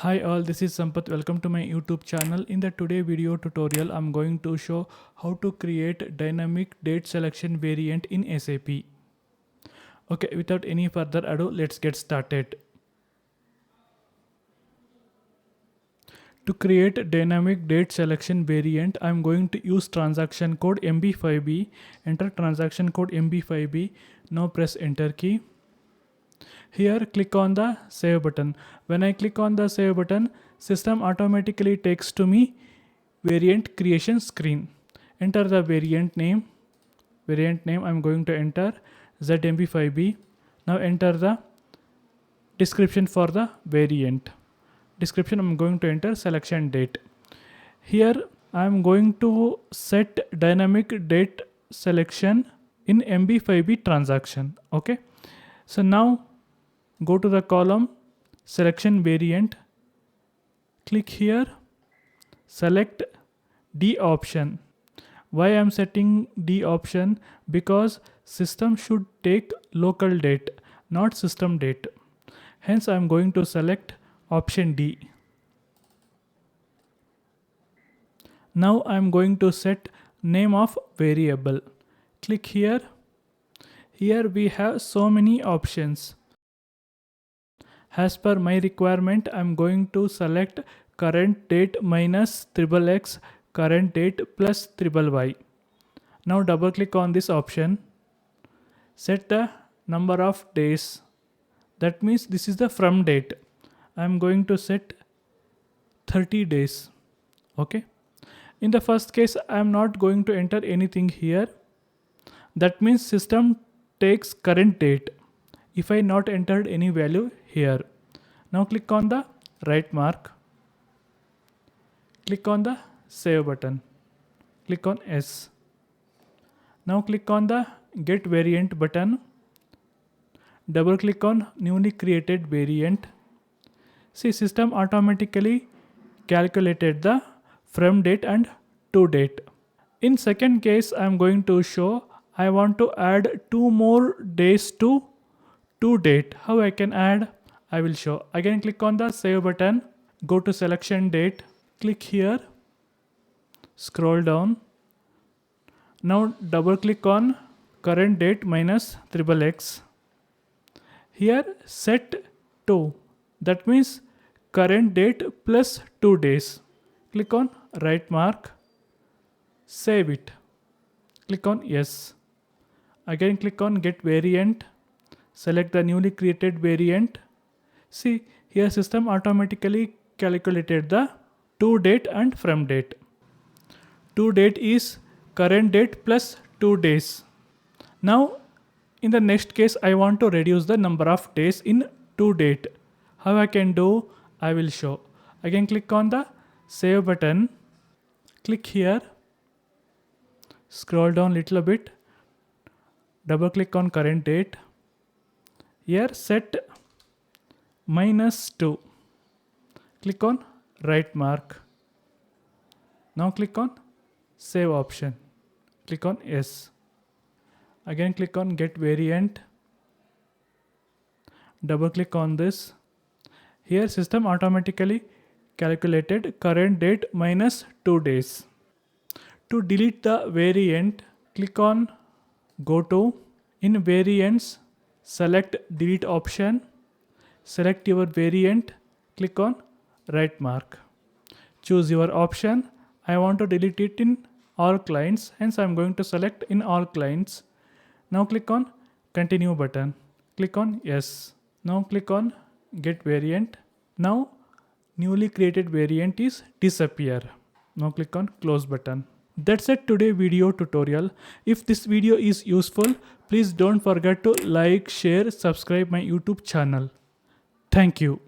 Hi all, this is Sampath. Welcome to my YouTube channel. In the today video tutorial, I'm going to show how to create dynamic date selection variant in SAP. Okay, without any further ado, let's get started. To create dynamic date selection variant, I'm going to use transaction code MB5B. Enter transaction code MB5B. Now press enter key. Here click on the save button. When I click on the save button, system automatically takes to me variant creation screen. Enter the variant name. I'm going to enter ZMB5B. Now enter the description for the variant. Description I'm going to enter selection date. Here I'm going to set dynamic date selection in MB5B transaction. Okay. So now go to the column selection variant, click here, select D option. Why I am setting D option? Because system should take local date, not system date. Hence I am going to select option D. Now I am going to set name of variable. Click here. Here we have so many options. As per my requirement, I'm going to select current date minus XXX, current date plus XYY. Now double click on this option. Set the number of days. That means this is the from date. I'm going to set 30 days. Okay. In the first case, I'm not going to enter anything here. That means system takes current date if I not entered any value here. Now click on the right mark. Click on the save button. Click on S. Now click on the get variant button. Double click on newly created variant. See, system automatically calculated the from date and to date. In second case, I am going to show I want to add 2 more days to date. How I can add? I will show. Again click on the save button. Go to selection date. Click here. Scroll down. Now double click on current date minus XXX. Here set 2. That means current date plus 2 days. Click on right mark. Save it. Click on yes. Again click on get variant. Select the newly created variant. See, here system automatically calculated the to date and from date. To date is current date plus 2 days. Now in the next case, I want to reduce the number of days in to date. How I can do? I will show. Again click on the save button. Click here. Scroll down little bit. Double click on current date. Here set -2. Click on right mark. Now click on save option. Click on yes. Again click on get variant. Double click on this. Here system automatically calculated current date minus 2 days. To delete the variant, click on go to in variants, select delete option, select your variant, click on right mark. Choose your option. I want to delete it in all clients, hence I'm going to select in all clients. Now click on continue button. Click on yes. Now click on get variant. Now newly created variant is disappear. Now click on close button. That's it today video tutorial. If this video is useful, please don't forget to like, share, subscribe my YouTube channel. Thank you.